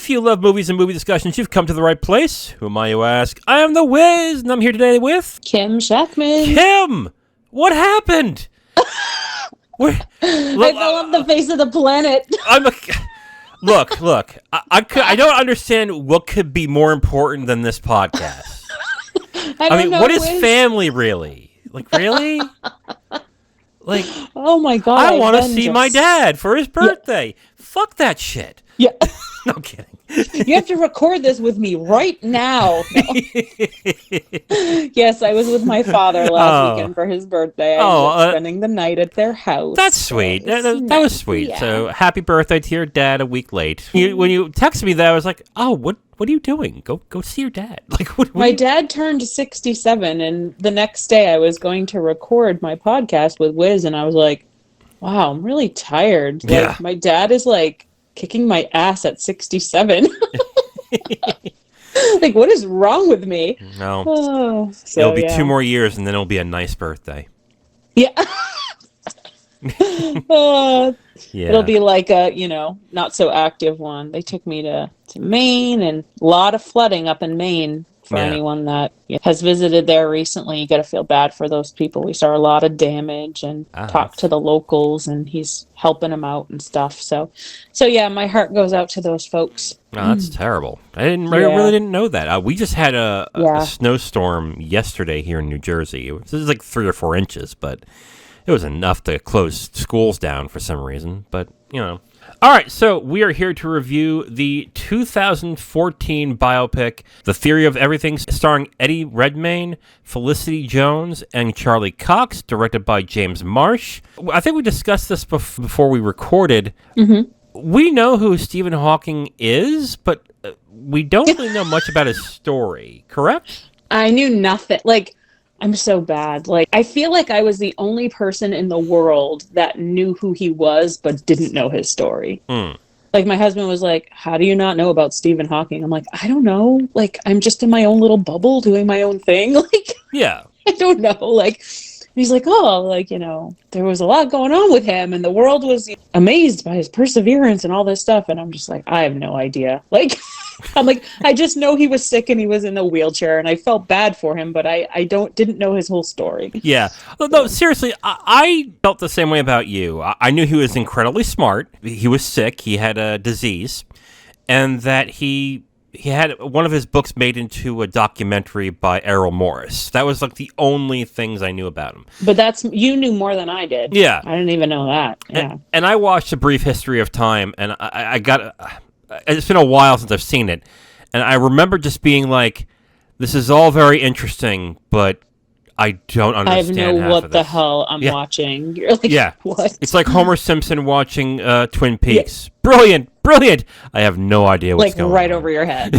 If you love movies and movie discussions, you've come to the right place. Who am I, you ask? I am The Wiz, and I'm here today with... Kim Shactman. Kim! What happened? I fell off the face of the planet. Look. I don't understand what could be more important than this podcast. I mean, what is family really? Like, really? Like, oh my God! I want to see my dad for his birthday. Yeah. Fuck that shit. Yeah. No, I'm kidding. You have to record this with me right now. No. Yes, I was with my father last weekend for his birthday. I was spending the night at their house. That's sweet. That was sweet. Yeah. So happy birthday to your dad a week late. When you texted me that, I was like, oh, what are you doing? Go see your dad. Like, my dad turned 67, and the next day I was going to record my podcast with Wiz, and I was like, wow, I'm really tired. Like, my dad is like kicking my ass at 67. Like, what is wrong with me? No. So, it'll be 2 more years, and then it'll be a nice birthday. Yeah. It'll be like a, not so active one. They took me to Maine, and a lot of flooding up in Maine. For anyone that has visited there recently, you got to feel bad for those people. We saw a lot of damage and talked to the locals, and he's helping them out and stuff. So yeah, my heart goes out to those folks. Oh, that's terrible. I really didn't know that. We just had a snowstorm yesterday here in New Jersey. It was like 3 or 4 inches, but it was enough to close schools down for some reason. But, All right, so we are here to review the 2014 biopic, The Theory of Everything, starring Eddie Redmayne, Felicity Jones, and Charlie Cox, directed by James Marsh. I think we discussed this before we recorded. Mm-hmm. We know who Stephen Hawking is, but we don't really know much about his story, correct? I knew nothing. I'm so bad. I feel like I was the only person in the world that knew who he was, but didn't know his story. Mm. My husband was like, how do you not know about Stephen Hawking? I'm like, I don't know. I'm just in my own little bubble doing my own thing. Yeah. I don't know. He's like, there was a lot going on with him, and the world was amazed by his perseverance and all this stuff. And I'm just like, I have no idea. I'm like, I just know he was sick and he was in a wheelchair, and I felt bad for him, but I didn't know his whole story. Yeah. No, seriously, I felt the same way about you. I knew he was incredibly smart. He was sick. He had a disease, and that he had one of his books made into a documentary by Errol Morris. That was the only things I knew about him. But you knew more than I did. Yeah. I didn't even know that. Yeah. And I watched A Brief History of Time, and I got... It's been a while since I've seen it, and I remember just being like, this is all very interesting, but I don't understand I have no what the hell I'm watching. You're like, what? It's like Homer Simpson watching Twin Peaks. Yeah. Brilliant. I have no idea what's going on. Right over your head.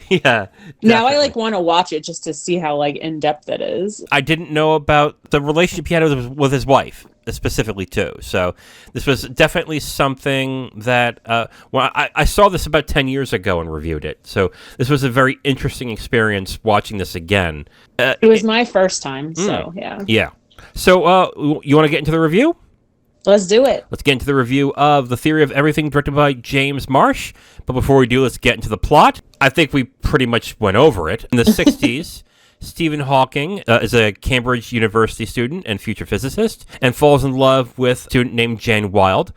Yeah. Now I want to watch it just to see how in-depth it is. I didn't know about the relationship he had with his wife, specifically too. So this was definitely something that I saw this about 10 years ago and reviewed it. So this was a very interesting experience watching this again. It was my first time, so yeah. Yeah. So you want to get into the review? Let's do it. Let's get into the review of The Theory of Everything, directed by James Marsh. But before we do, let's get into the plot. I think we pretty much went over it. In the 60s, Stephen Hawking is a Cambridge University student and future physicist, and falls in love with a student named Jane Wilde,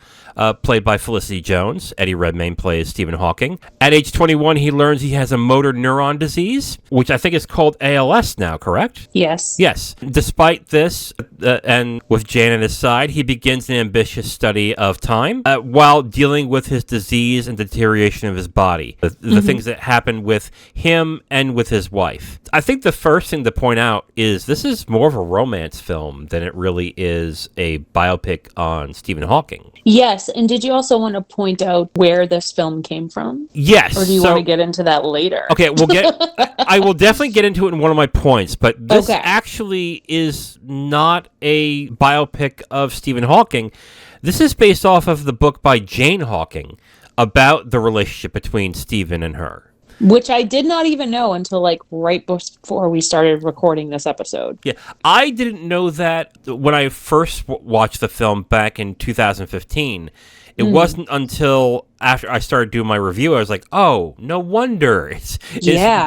played by Felicity Jones. Eddie Redmayne plays Stephen Hawking. At age 21, he learns he has a motor neuron disease, which I think is called ALS now, correct? Yes. Yes. Despite this, and with Jane at his side, he begins an ambitious study of time while dealing with his disease and deterioration of his body, the things that happen with him and with his wife. I think the first thing to point out is this is more of a romance film than it really is a biopic on Stephen Hawking. Yes, and did you also want to point out where this film came from? Yes. Or do you want to get into that later? Okay, I will definitely get into it in one of my points, but this actually is not a biopic of Stephen Hawking. This is based off of the book by Jane Hawking about the relationship between Stephen and her. Which I did not even know until right before we started recording this episode. Yeah, I didn't know that when I first watched the film back in 2015. It wasn't until after I started doing my review, I was like, oh, no wonder it's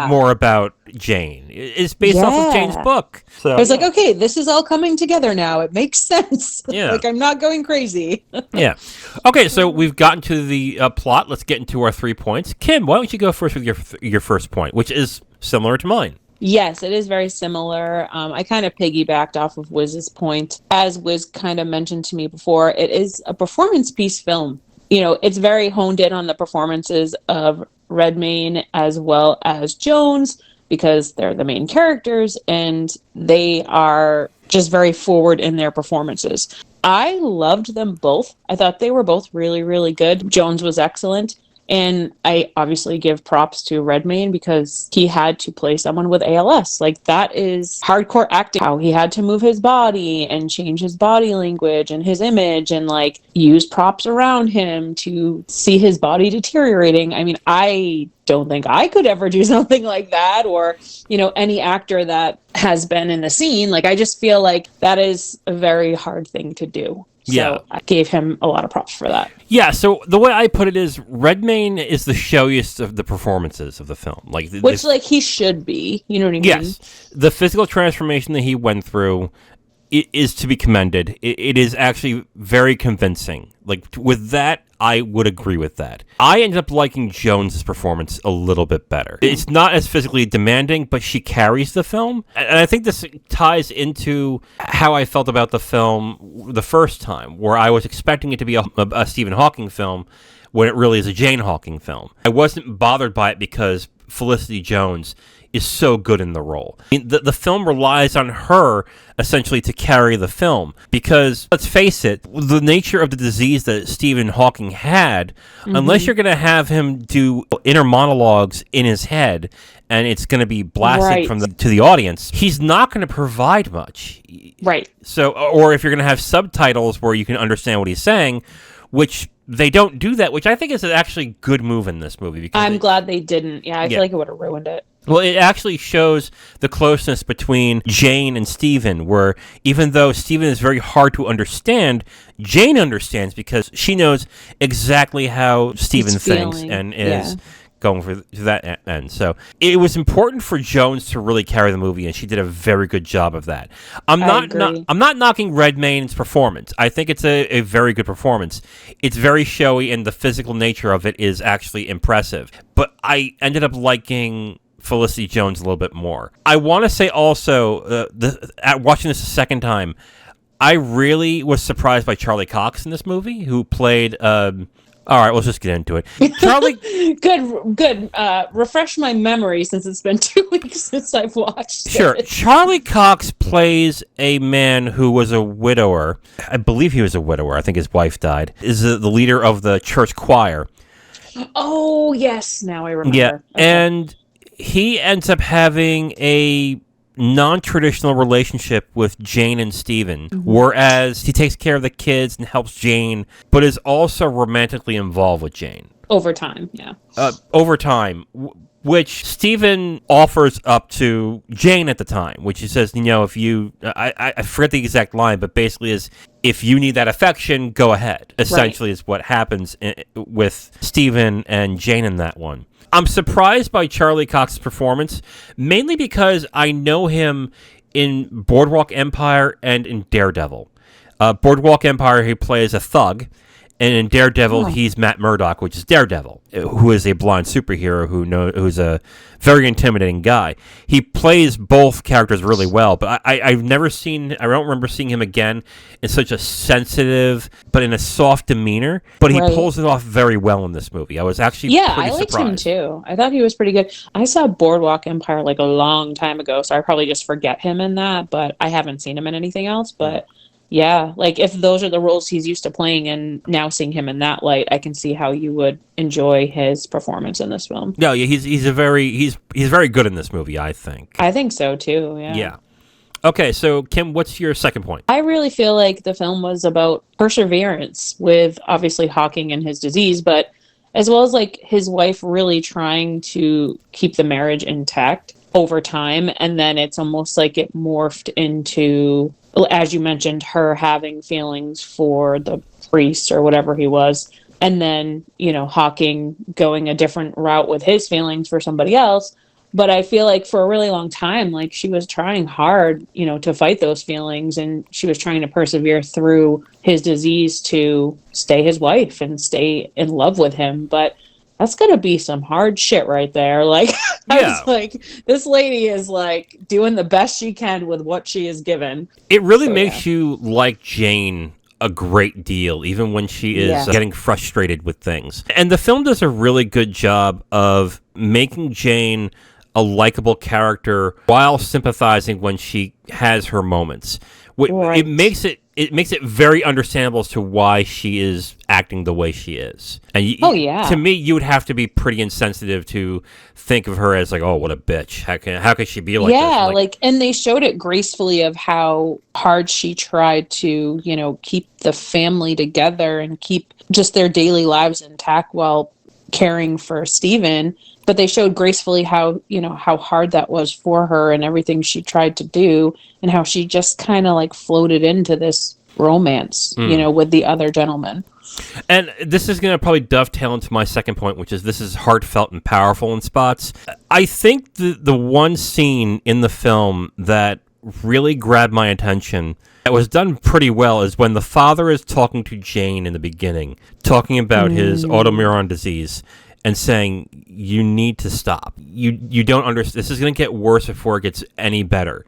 more about Jane. It's based off of Jane's book. So I was like, okay, this is all coming together now. It makes sense. Yeah. Like, I'm not going crazy. Yeah. Okay, so we've gotten to the plot. Let's get into our 3 points. Kim, why don't you go first with your first point, which is similar to mine. Yes, it is very similar. I kind of piggybacked off of Wiz's point. As Wiz kind of mentioned to me before, it is a performance piece film. You know, it's very honed in on the performances of Redmayne as well as Jones, because they're the main characters and they are just very forward in their performances. I loved them both. I thought they were both really, really good. Jones was excellent. And I obviously give props to Redmayne because he had to play someone with ALS. Like, that is hardcore acting. How he had to move his body and change his body language and his image and, like, use props around him to see his body deteriorating. I mean, I don't think I could ever do something like that, or, you know, any actor that has been in the scene. Like, I just feel like that is a very hard thing to do. So I gave him a lot of props for that. Yeah, so the way I put it is Redmayne is the showiest of the performances of the film. Like, he should be. You know what I mean? Yes. The physical transformation that he went through is to be commended. It is actually very convincing. Like, with that, I would agree with that. I ended up liking Jones' performance a little bit better. It's not as physically demanding, but she carries the film. And I think this ties into how I felt about the film the first time, where I was expecting it to be a Stephen Hawking film when it really is a Jane Hawking film. I wasn't bothered by it because Felicity Jones is so good in the role. I mean, the film relies on her essentially to carry the film because, let's face it, the nature of the disease that Stephen Hawking had, unless you're going to have him do inner monologues in his head and it's going to be blasted to the audience, he's not going to provide much. Right. So, or if you're going to have subtitles where you can understand what he's saying, which they don't do that, which I think is an actually good move in this movie. Because I'm glad they didn't. Yeah, I feel like it would have ruined it. Well, it actually shows the closeness between Jane and Stephen, where even though Stephen is very hard to understand, Jane understands because she knows exactly how Stephen thinks and is going for that end. So it was important for Jones to really carry the movie, and she did a very good job of that. I'm not knocking Redmayne's performance. I think it's a very good performance. It's very showy, and the physical nature of it is actually impressive. But I ended up liking Felicity Jones a little bit more. I want to say also, watching this a second time, I really was surprised by Charlie Cox in this movie, who played... all right, let's just get into it. Charlie... Good. Refresh my memory since it's been 2 weeks since I've watched Sure. it. Charlie Cox plays a man who was a widower. I believe he was a widower. I think his wife died. Is the leader of the church choir. Oh, yes. Now I remember. Yeah, okay. And he ends up having a non-traditional relationship with Jane and Stephen, whereas he takes care of the kids and helps Jane, but is also romantically involved with Jane. Over time, yeah. Over time, which Stephen offers up to Jane at the time, which he says, you know, if you... I forget the exact line, but basically is, if you need that affection, go ahead. Essentially is what happens with Stephen and Jane in that one. I'm surprised by Charlie Cox's performance, mainly because I know him in Boardwalk Empire and in Daredevil. Boardwalk Empire, he plays a thug, and in Daredevil, he's Matt Murdock, which is Daredevil, who is a blind superhero who's a very intimidating guy. He plays both characters really well, but I don't remember seeing him again in such a sensitive, but in a soft demeanor. But he pulls it off very well in this movie. I was actually pretty surprised. I liked him too. I thought he was pretty good. I saw Boardwalk Empire like a long time ago, so I probably just forget him in that, but I haven't seen him in anything else, but... Yeah, like if those are the roles he's used to playing and now seeing him in that light, I can see how you would enjoy his performance in this film. No, yeah, he's very good in this movie, I think. I think so too, yeah. Yeah. Okay, so Kim, what's your second point? I really feel like the film was about perseverance with obviously Hawking and his disease, but as well as like his wife really trying to keep the marriage intact over time, and then it's almost like it morphed into, as you mentioned, her having feelings for the priest or whatever he was. and then, Hawking going a different route with his feelings for somebody else. But I feel like for a really long time, like, she was trying hard, to fight those feelings, and she was trying to persevere through his disease to stay his wife and stay in love with him. But that's gonna be some hard shit right there. Like, I was like, this lady is like doing the best she can with what she is given. It really makes you like Jane a great deal, even when she is getting frustrated with things. And the film does a really good job of making Jane a likable character while sympathizing when she has her moments. It makes it very understandable as to why she is acting the way she is. And to me, you would have to be pretty insensitive to think of her as like, oh, what a bitch. How can she be like this? Yeah, and they showed it gracefully of how hard she tried to, keep the family together and keep just their daily lives intact while caring for Stephen. But they showed gracefully how hard that was for her and everything she tried to do, and how she just kind of like floated into this romance, with the other gentleman. And this is going to probably dovetail into my second point, which is this is heartfelt and powerful in spots. I think the one scene in the film that really grabbed my attention, that was done pretty well, is when the father is talking to Jane in the beginning, talking about his autoimmune disease, and saying, you need to stop. You don't understand. This is going to get worse before it gets any better.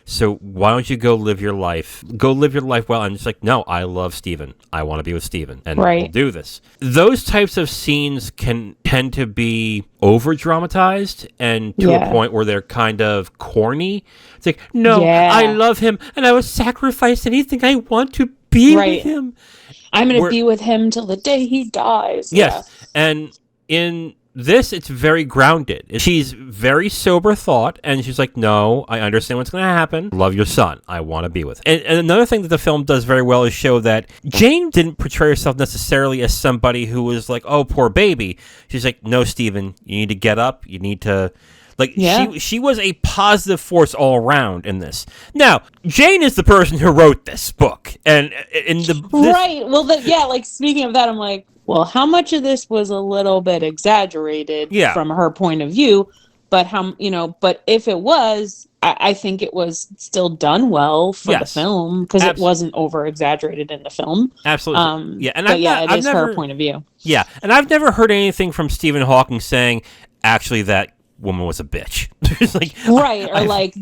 So why don't you go live your life? Go live your life well. And it's like, no, I love Stephen. I want to be with Stephen. And we'll do this. Those types of scenes can tend to be over-dramatized and to a point where they're kind of corny. It's like, no, I love him, and I will sacrifice anything I want to be with him. I'm going to be with him till the day he dies. Yes. And in this, it's very grounded. She's very sober thought, and she's like, no, I understand what's going to happen. Love your son. I want to be with him. And another thing that the film does very well is show that Jane didn't portray herself necessarily as somebody who was like, oh, poor baby. She's like, no, Stephen, you need to get up. You need to... she was a positive force all around in this. Now, Jane is the person who wrote this book. And in the... Well, speaking of that, I'm like, well, how much of this was a little bit exaggerated from her point of view? But but if it was, I think it was still done well for the film, because it wasn't over exaggerated in the film. Absolutely. It is her point of view. Yeah, and I've never heard anything from Stephen Hawking saying, actually, that woman was a bitch.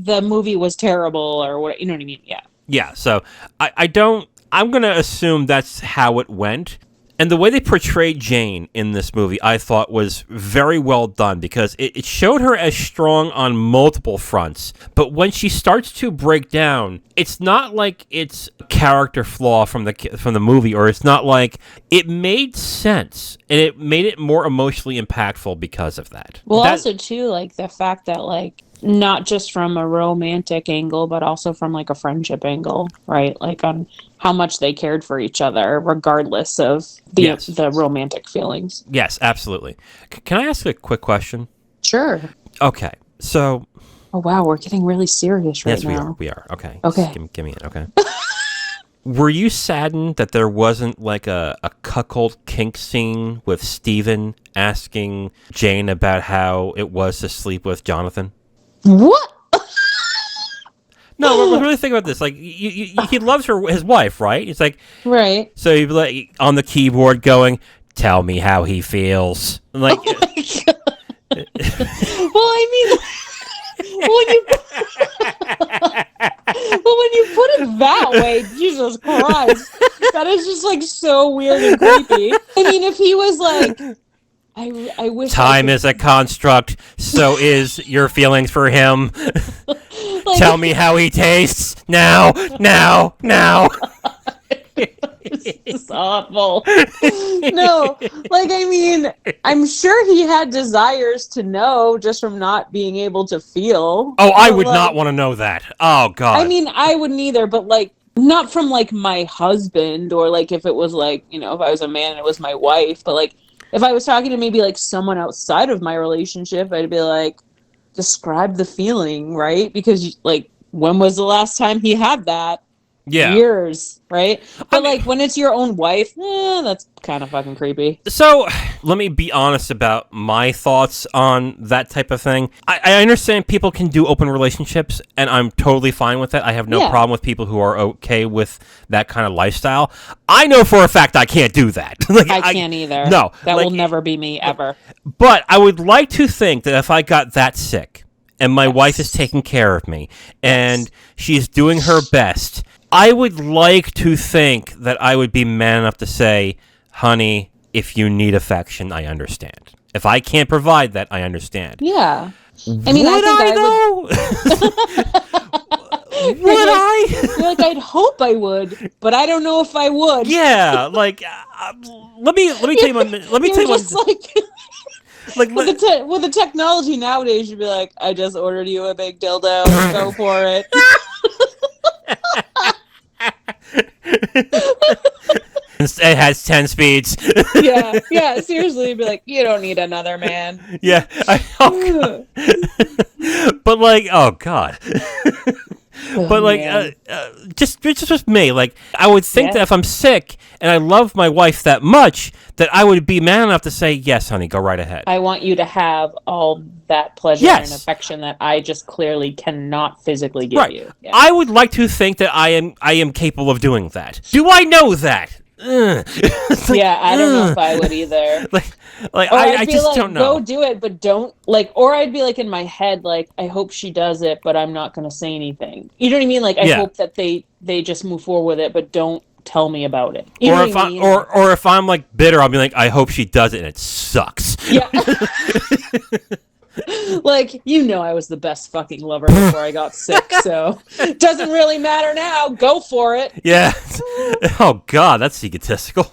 The movie was terrible, or what, you know what I mean? Yeah, so I'm going to assume that's how it went. And the way they portrayed Jane in this movie, I thought, was very well done, because it showed her as strong on multiple fronts. But when she starts to break down, it's not like it's a character flaw from the movie, or it's not like it made sense, and it made it more emotionally impactful because of that. Well, also too, like the fact that not just from a romantic angle, but also from a friendship angle, right? On how much they cared for each other, regardless of the romantic feelings. Yes, absolutely. Can I ask a quick question? Sure. Okay, so... Oh, wow, we're getting really serious right now. Yes, we are. Okay. Give me it, okay. Were you saddened that there wasn't a cuckold kink scene with Stephen asking Jane about how it was to sleep with Jonathan? What? No, really think about this. He loves his wife, right? It's like, right. So he'd be on the keyboard going, "Tell me how he feels." Oh my God. Well, I mean, when you put it that way, Jesus Christ, that is just so weird and creepy. I mean, if he was I wish time is a construct, so is your feelings for him. Tell me how he tastes now. It's awful. No, I mean, I'm sure he had desires to know just from not being able to feel. Oh, I would not want to know that. Oh, God. I mean, I wouldn't either, but not from my husband, or if it was if I was a man and it was my wife, but if I was talking to maybe someone outside of my relationship, I'd be describe the feeling, right? Because when was the last time he had that? years, right? But like when it's your own wife, that's kind of fucking creepy. So let me be honest about my thoughts on that type of thing. I understand people can do open relationships, and I'm totally fine with that. I have no problem with people who are okay with that kind of lifestyle. I know for a fact I can't do that. I can't either. No. That will never be me, ever. But I would like to think that if I got that sick, and my wife is taking care of me, and she's doing her best, I would like to think that I would be man enough to say, honey, if you need affection, I understand. If I can't provide that, I understand. Yeah. I mean, would I though? Would I? Like, I'd hope I would, but I don't know if I would. Yeah, like, let me tell you one. Let me tell you one. Like with the technology nowadays, you'd be like, I just ordered you a big dildo. Go for it. It has 10 speeds. yeah, seriously, you'd be like, you don't need another man. Yeah. But like, oh God. But like, just me. Like, I would think that if I'm sick and I love my wife that much, that I would be man enough to say, yes, honey, go right ahead. I want you to have all that pleasure and affection that I just clearly cannot physically give you. Yeah. I would like to think that I am capable of doing that. Do I know that? I don't know if I would either. I just like, don't know. Go do it, but don't or I'd be like in my head, like, I hope she does it, but I'm not going to say anything. You know what I mean? Like, I hope that they just move forward with it, but don't tell me about it. You know what I mean? Or if I'm like bitter, I'll be like, I hope she does it and it sucks. Yeah. Like, I was the best fucking lover before I got sick, so it doesn't really matter now. Go for it. Yeah. Oh, God, that's egotistical.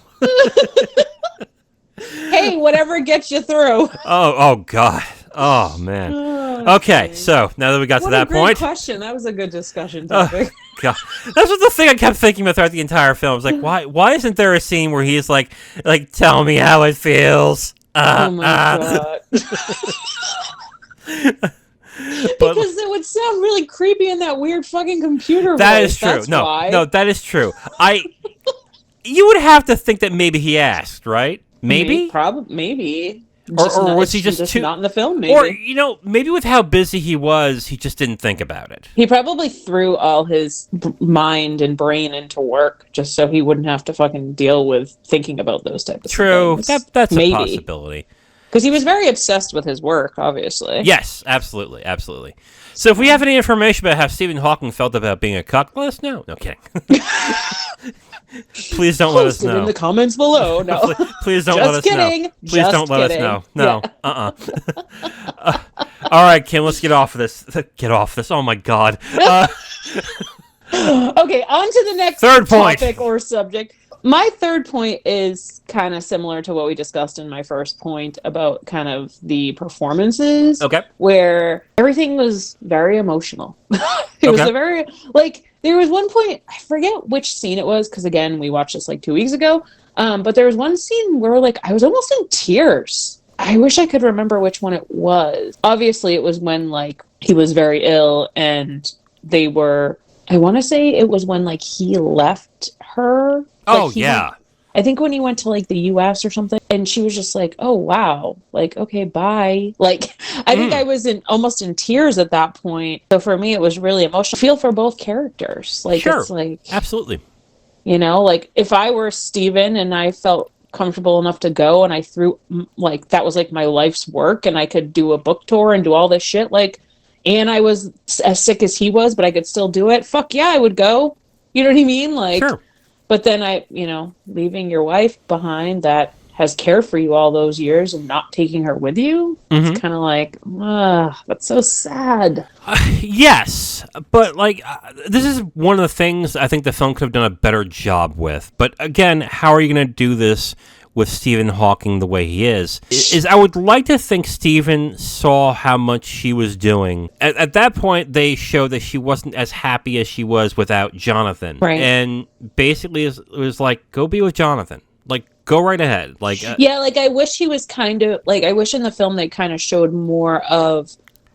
Hey, whatever gets you through. Oh, God. Oh, man. Okay, so now that we got to that point. Question. That was a good discussion topic. God. That was the thing I kept thinking about throughout the entire film. I was like, why isn't there a scene where he's like, tell me how it feels? Oh, my God. Because it would sound really creepy in that weird fucking computer voice. That is true. No, that is true. You would have to think that maybe he asked, right? Maybe? Maybe. Or was he just not in the film, maybe. Or, maybe with how busy he was, he just didn't think about it. He probably threw all his mind and brain into work just so he wouldn't have to fucking deal with thinking about those types of things. True. That's maybe a possibility. Because he was very obsessed with his work, obviously. Yes, absolutely. So if we have any information about how Stephen Hawking felt about being a cuck, let us know. No kidding. Please don't let us know. In the comments below. No. Please don't let us know. Please don't let us know. No. Yeah. All right, Kim, let's get off of this. Oh, my God. Okay, on to the next topic or subject. My third point is kind of similar to what we discussed in my first point about kind of the performances. Okay. Where everything was very emotional. It was a very, there was one point, I forget which scene it was, because again, we watched this 2 weeks ago, but there was one scene where I was almost in tears. I wish I could remember which one it was. Obviously, it was when, he was very ill, and they were, I want to say it was when, he left her. I think when he went to the US or something, and she was just like, oh wow, okay, bye. I think I was almost in tears at that point. So for me, it was really emotional. I feel for both characters. Sure. It's absolutely. If I were Steven and I felt comfortable enough to go and I threw that was my life's work and I could do a book tour and do all this shit, and I was as sick as he was, but I could still do it. Fuck yeah, I would go. You know what I mean? Sure. But then leaving your wife behind that has cared for you all those years and not taking her with you, it's kind of that's so sad. Yes, but this is one of the things I think the film could have done a better job with. But again, how are you going to do this with Stephen Hawking the way he is I would like to think Stephen saw how much she was doing. At that point, they showed that she wasn't as happy as she was without Jonathan. Right. And basically, it was go be with Jonathan. Go right ahead. I wish he was kind of, I wish in the film they kind of showed more of,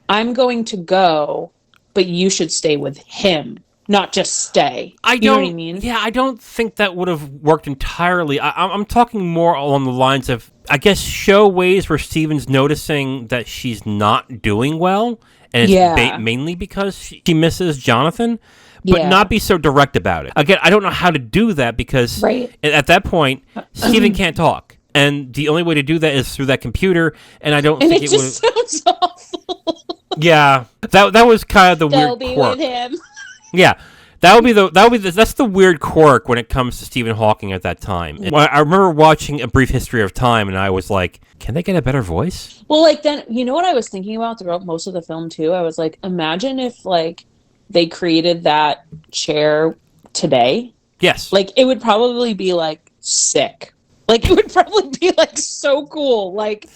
I'm going to go, but you should stay with him. not just stay. You know what I mean? Yeah, I don't think that would have worked entirely. I'm talking more along the lines of, I guess, show ways where Steven's noticing that she's not doing well, and it's mainly because she misses Jonathan, but not be so direct about it. Again, I don't know how to do that because at that point, Steven can't talk. And the only way to do that is through that computer, and I don't think it would. Sounds awful. Yeah, that was kind of the weird quirk. With him. Yeah, that's the weird quirk when it comes to Stephen Hawking at that time. And I remember watching A Brief History of Time, and I was like, can they get a better voice? Well, like then, you know what I was thinking about throughout most of the film too? I was like, imagine if like they created that chair today. Yes. Like it would probably be like sick. Like it would probably be like so cool. Like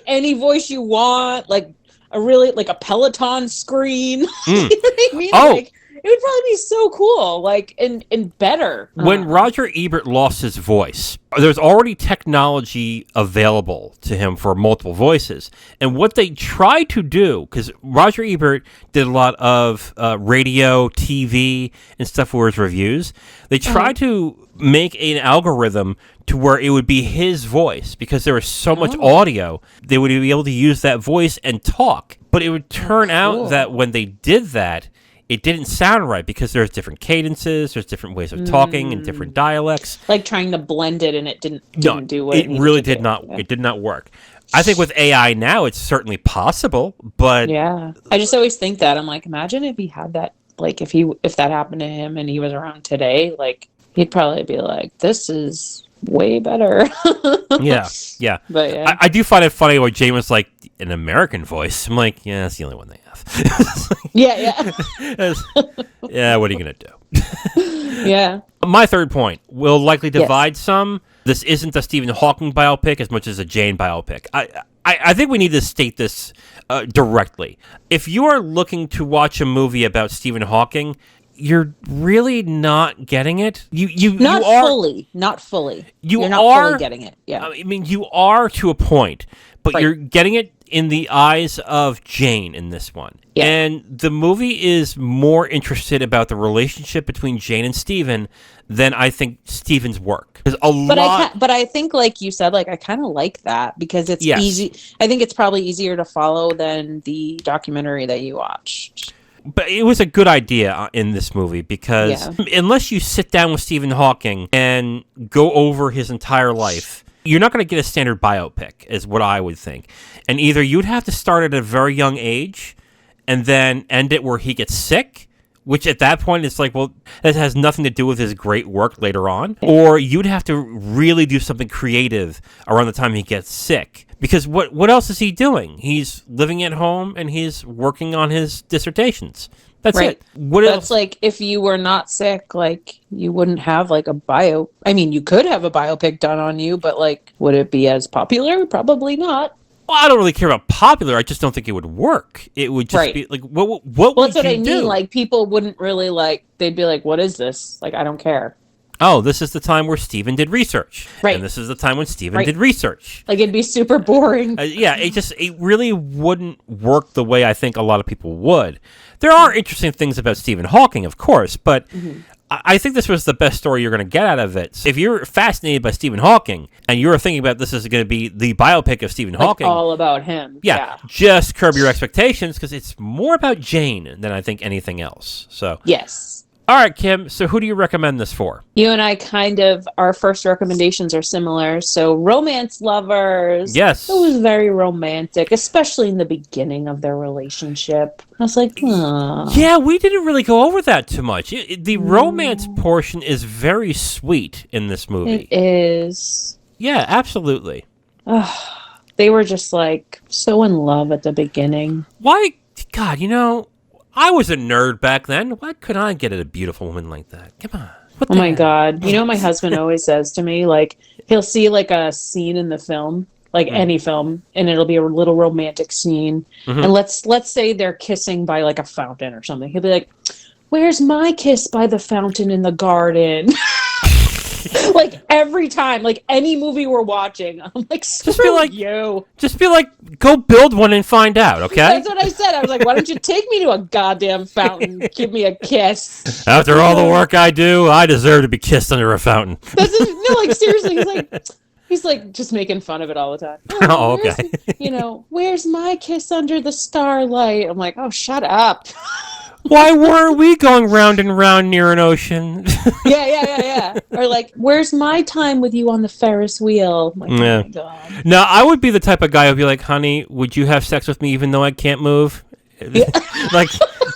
any voice you want, like a Peloton screen. You know what I mean? Oh. Like, it would probably be so cool, like, and better. When Roger Ebert lost his voice, there's already technology available to him for multiple voices. And what they tried to do, because Roger Ebert did a lot of radio, TV, and stuff for his reviews, they tried to make an algorithm to where it would be his voice, because there was so much audio, they would be able to use that voice and talk. But it would turn out that when they did that, it didn't sound right because there's different cadences, there's different ways of talking and different dialects. Like trying to blend it, and it didn't do what it really did not. Yeah. It did not work. I think with AI now, it's certainly possible, but yeah, I just always think that I'm like, imagine if he had that, like if that happened to him and he was around today, like he'd probably be like, this is way better. yeah. But yeah, I do find it funny when James was like, an American voice. I'm like, yeah, that's the only one they have. Yeah. Yeah, what are you going to do? Yeah. My third point will likely divide some. This isn't a Stephen Hawking biopic as much as a Jane biopic. I think we need to state this directly. If you are looking to watch a movie about Stephen Hawking, you're really not getting it. Not fully. You're not fully getting it. Yeah. I mean, you are to a point, but you're getting it in the eyes of Jane in this one. Yeah. And the movie is more interested about the relationship between Jane and Stephen than I think Stephen's work. But I think, like you said, like I kind of like that because it's easy. I think it's probably easier to follow than the documentary that you watched. But it was a good idea in this movie because unless you sit down with Stephen Hawking and go over his entire life, you're not going to get a standard biopic, is what I would think. And either you'd have to start at a very young age and then end it where he gets sick, which at that point it's like, well, that has nothing to do with his great work later on. Or you'd have to really do something creative around the time he gets sick. Because what else is he doing? He's living at home and he's working on his dissertations. That's it. That's like if you were not sick, like you wouldn't have like I mean, you could have a biopic done on you, but like, would it be as popular? Probably not. Well, I don't really care about popular. I just don't think it would work. It would just be like, what would you do? That's what I mean. Like people wouldn't really like. They'd be like, "What is this?" Like, I don't care. Oh, this is the time where Stephen did research. Right. And this is the time when Stephen did research. Like, it'd be super boring. It really wouldn't work the way I think a lot of people would. There are interesting things about Stephen Hawking, of course, but I think this was the best story you're going to get out of it. So if you're fascinated by Stephen Hawking and you're thinking about this is going to be the biopic of Stephen Hawking. All about him. Yeah. Just curb your expectations because it's more about Jane than I think anything else. So yes. All right, Kim, so who do you recommend this for? You and I our first recommendations are similar. So romance lovers. Yes. It was very romantic, especially in the beginning of their relationship. I was like, yeah, we didn't really go over that too much. The romance portion is very sweet in this movie. It is. Yeah, absolutely. They were just like so in love at the beginning. Why? God, I was a nerd back then. Why couldn't I get at a beautiful woman like that? Come on. Oh my God. You know what my husband always says to me? Like, he'll see like a scene in the film, like any film, and it'll be a little romantic scene. Mm-hmm. And let's say they're kissing by like a fountain or something. He'll be like, "Where's my kiss by the fountain in the garden?" Like every time, like any movie we're watching, I'm like, screw you. Just be like, go build one and find out, okay? That's what I said. I was like, why don't you take me to a goddamn fountain? Give me a kiss. After all the work I do, I deserve to be kissed under a fountain. Seriously, he's like just making fun of it all the time. Oh, okay. Where's my kiss under the starlight? I'm like, oh, shut up. Why weren't we going round and round near an ocean? Yeah. Or like, where's my time with you on the Ferris wheel? I'm like, oh my God. No, I would be the type of guy who'd be like, honey, would you have sex with me even though I can't move? Yeah. Like,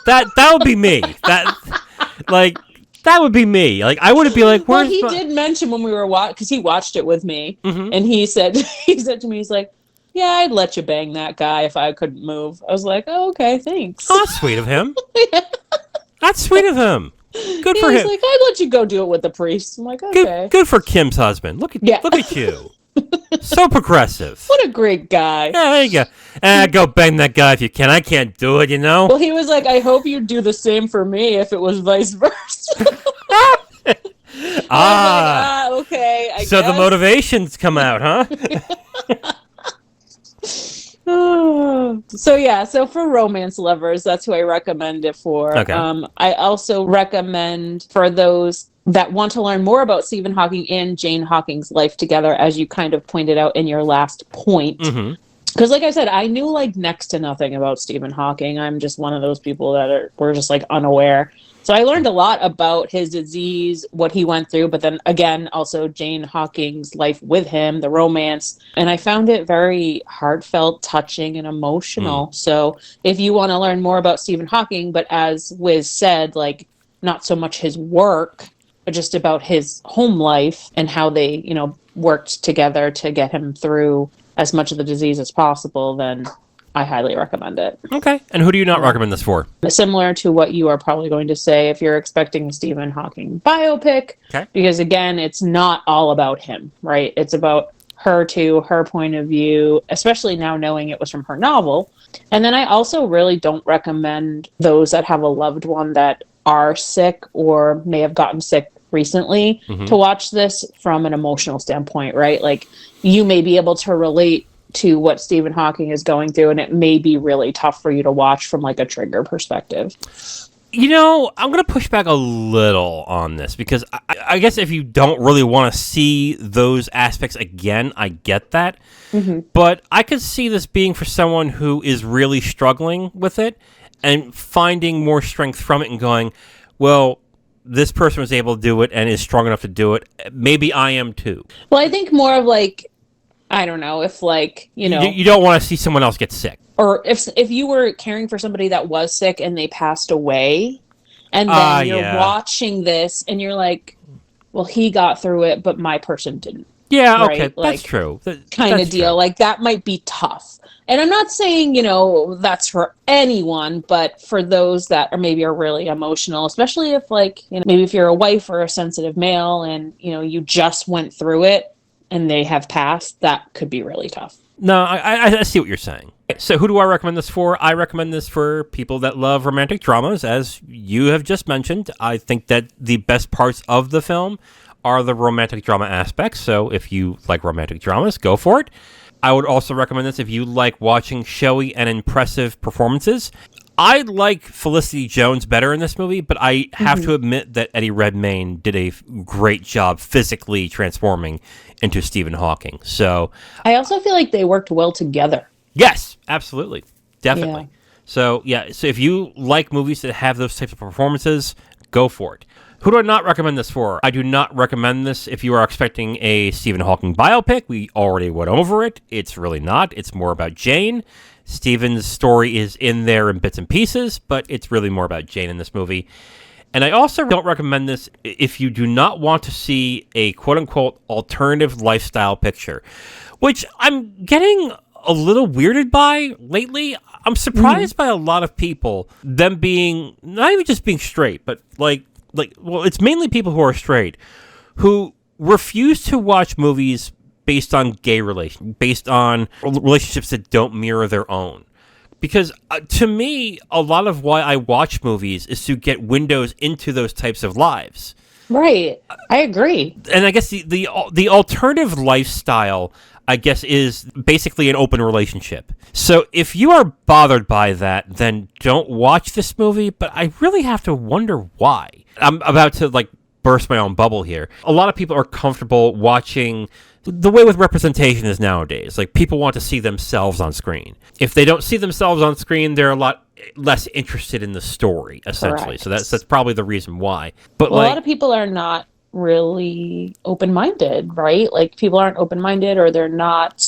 that would be me. That would be me. Like, I wouldn't be like, well, he did mention when we were because he watched it with me, and he said to me, he's like, yeah, I'd let you bang that guy if I couldn't move. I was like, oh, okay, thanks. Oh, that's sweet of him. That's sweet of him. Good for him. He's like, I'd let you go do it with the priest. I'm like, okay. Good for Kim's husband. Look at you. So progressive. What a great guy. Yeah, there you go. Go bang that guy if you can. I can't do it, Well, he was like, I hope you'd do the same for me if it was vice versa. Okay. I guess. The motivations come out, huh? So for romance lovers, that's who I recommend it for. Okay. I also recommend for those that want to learn more about Stephen Hawking and Jane Hawking's life together, as you kind of pointed out in your last point. Because like I said, I knew like next to nothing about Stephen Hawking. I'm just one of those people that were just like unaware. So I learned a lot about his disease, what he went through, but then again, also Jane Hawking's life with him, the romance. And I found it very heartfelt, touching, and emotional. So if you want to learn more about Stephen Hawking, but as Wiz said, like not so much his work, but just about his home life and how they, worked together to get him through as much of the disease as possible, then I highly recommend it. Okay. And who do you not recommend this for? Similar to what you are probably going to say if you're expecting a Stephen Hawking biopic. Okay. Because again, it's not all about him, right? It's about her too, her point of view, especially now knowing it was from her novel. And then I also really don't recommend those that have a loved one that are sick or may have gotten sick recently to watch this from an emotional standpoint, right? Like you may be able to relate to what Stephen Hawking is going through, and it may be really tough for you to watch from like a trigger perspective. I'm going to push back a little on this because I guess if you don't really want to see those aspects again, I get that. But I could see this being for someone who is really struggling with it and finding more strength from it and going, well, this person was able to do it and is strong enough to do it. Maybe I am too. Well, I think more of like, I don't know, if like, you don't want to see someone else get sick. Or if you were caring for somebody that was sick and they passed away, and then you're watching this and you're like, well, he got through it, but my person didn't. Yeah, right? Okay, like, that's true. Kind of deal. True. Like that might be tough. And I'm not saying, that's for anyone, but for those that are really emotional, especially if like, maybe if you're a wife or a sensitive male and, you just went through it and they have passed, that could be really tough. No, I see what you're saying. So who do I recommend this for? I recommend this for people that love romantic dramas, as you have just mentioned. I think that the best parts of the film are the romantic drama aspects. So if you like romantic dramas, go for it. I would also recommend this if you like watching showy and impressive performances. I like Felicity Jones better in this movie, but I have to admit that Eddie Redmayne did a great job physically transforming into Stephen Hawking. So I also feel like they worked well together. Yes, absolutely. Definitely. Yeah. So if you like movies that have those types of performances, go for it. Who do I not recommend this for? I do not recommend this if you are expecting a Stephen Hawking biopic. We already went over it. It's really not. It's more about Jane. Stephen's story is in there in bits and pieces, but it's really more about Jane in this movie. And I also don't recommend this if you do not want to see a quote-unquote alternative lifestyle picture, which I'm getting a little weirded by lately. I'm surprised by a lot of people, them being, not even just being straight, but it's mainly people who are straight, who refuse to watch movies based on based on relationships that don't mirror their own. Because to me, a lot of why I watch movies is to get windows into those types of lives. Right. I agree. And I guess the alternative lifestyle, I guess, is basically an open relationship. So if you are bothered by that, then don't watch this movie. But I really have to wonder why. I'm about to burst my own bubble here. A lot of people are comfortable watching the way with representation is nowadays. Like, people want to see themselves on screen. If they don't see themselves on screen, they're a lot less interested in the story, essentially. Correct. So that's probably the reason why. But a lot of people are not really open-minded, right? Like, people aren't open-minded, or they're not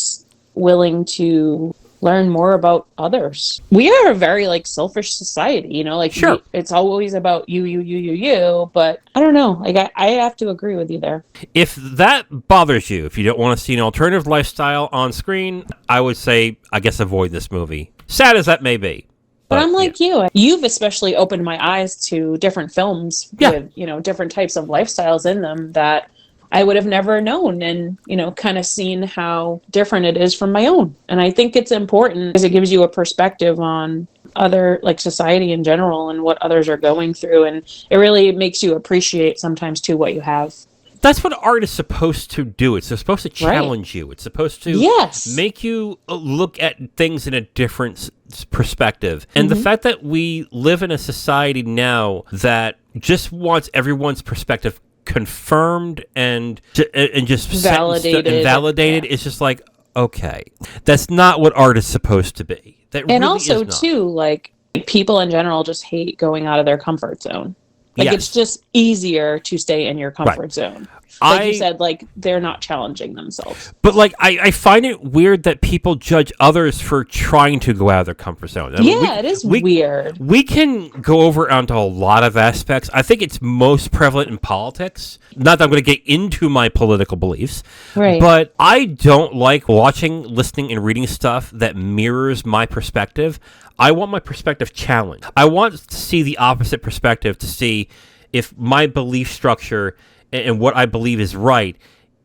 willing to learn more about others. We are a very selfish society, sure. It's always about you, but I don't know. I have to agree with you there. If that bothers you, if you don't want to see an alternative lifestyle on screen, I would say, I guess, avoid this movie. Sad as that may be. But I'm like you. You've especially opened my eyes to different films with, different types of lifestyles in them that I would have never known, and, kind of seen how different it is from my own. And I think it's important because it gives you a perspective on other, society in general and what others are going through. And it really makes you appreciate sometimes too what you have. That's what art is supposed to do. It's supposed to challenge you. It's supposed to make you look at things in a different perspective. And the fact that we live in a society now that just wants everyone's perspective confirmed and just validated is just like, okay, that's not what art is supposed to be. That and really also too, people in general just hate going out of their comfort zone. It's just easier to stay in your comfort zone. You said, they're not challenging themselves. But, I find it weird that people judge others for trying to go out of their comfort zone. It is weird. We can go over onto a lot of aspects. I think it's most prevalent in politics. Not that I'm going to get into my political beliefs. Right. But I don't like watching, listening, and reading stuff that mirrors my perspective. I want my perspective challenged. I want to see the opposite perspective, to see if my belief structure and what I believe is right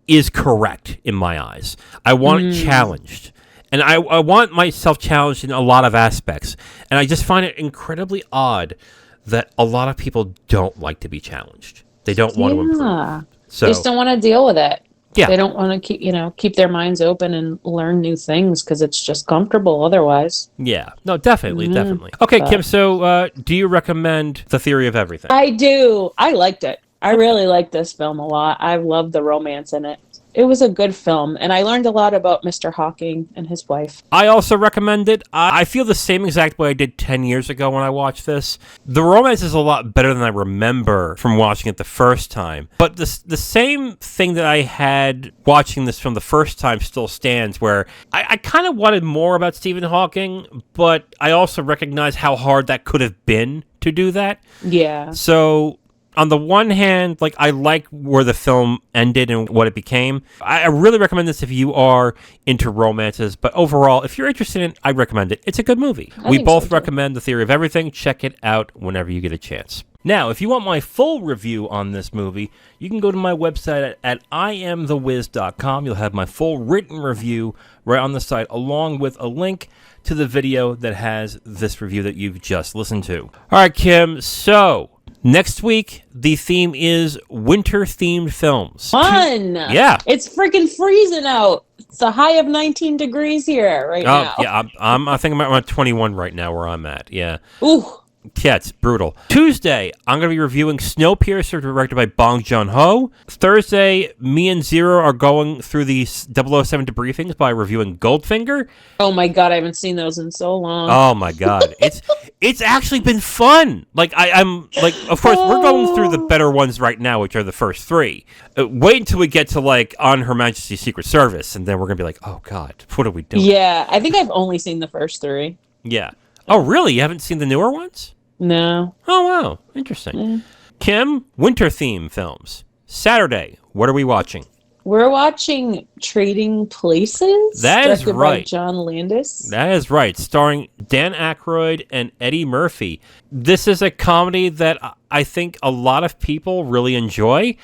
is correct in my eyes. I want it challenged. And I want myself challenged in a lot of aspects. And I just find it incredibly odd that a lot of people don't like to be challenged. They don't want to improve. So, they just don't want to deal with it. Yeah. They don't want to keep their minds open and learn new things because it's just comfortable otherwise. Yeah. No, definitely. Okay, Kim, so do you recommend The Theory of Everything? I do. I liked it. I really liked this film a lot. I loved the romance in it. It was a good film, and I learned a lot about Mr. Hawking and his wife. I also recommend it. I feel the same exact way I did 10 years ago when I watched this. The romance is a lot better than I remember from watching it the first time. But the same thing that I had watching this film the first time still stands, where I kind of wanted more about Stephen Hawking, but I also recognize how hard that could have been to do that. Yeah. So on the one hand, I like where the film ended and what it became. I really recommend this if you are into romances. But overall, if you're interested in it, I recommend it. It's a good movie. We both recommend The Theory of Everything. Check it out whenever you get a chance. Now, if you want my full review on this movie, you can go to my website at IamTheWiz.com. You'll have my full written review right on the site, along with a link to the video that has this review that you've just listened to. All right, Kim, so next week, the theme is winter-themed films. Fun! Yeah. It's freaking freezing out. It's a high of 19 degrees here now. Yeah, I think I'm at 21 right now where I'm at, yeah. Ooh. Yeah, it's brutal. Tuesday, I'm going to be reviewing Snowpiercer, directed by Bong Joon-ho. Thursday, me and Zero are going through the 007 debriefings by reviewing Goldfinger. Oh my god, I haven't seen those in so long. Oh my god, it's actually been fun. I'm of course we're going through the better ones right now, which are the first three. Wait until we get to On Her Majesty's Secret Service, and then we're gonna be like, oh god, what are we doing? Yeah, I think I've only seen the first three. Yeah. Oh, really? You haven't seen the newer ones? No. Oh, wow. Interesting. Kim, winter theme films. Saturday, what are we watching? We're watching Trading Places. That is right. By John Landis. That is right. Starring Dan Aykroyd and Eddie Murphy. This is a comedy that I think a lot of people really enjoy.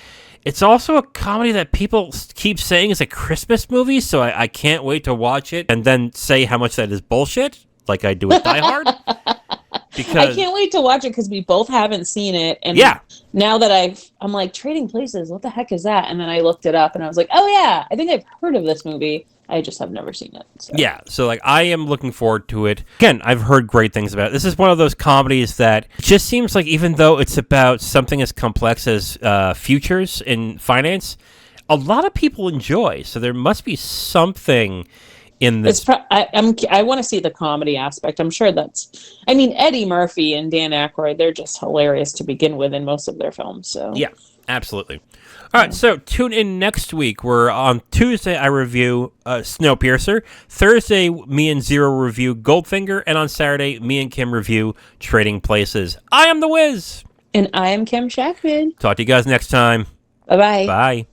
It's also a comedy that people keep saying is a Christmas movie, so I can't wait to watch it and then say how much that is bullshit, like I do with Die Hard. because I can't wait to watch it because we both haven't seen it. And now that I'm like, Trading Places, what the heck is that? And then I looked it up and I was like, oh yeah, I think I've heard of this movie. I just have never seen it. So. Yeah, so like I am looking forward to it. Again, I've heard great things about it. This is one of those comedies that just seems like even though it's about something as complex as futures in finance, a lot of people enjoy. So there must be something in this. I want to see the comedy aspect. I'm sure Eddie Murphy and Dan Aykroyd, they're just hilarious to begin with in most of their films. So yeah, absolutely. All right, so tune in next week. We're on Tuesday, I review Snowpiercer. Thursday, me and Zero review Goldfinger. And on Saturday, me and Kim review Trading Places. I am The Wiz. And I am Kim Shactman. Talk to you guys next time. Bye-bye. Bye.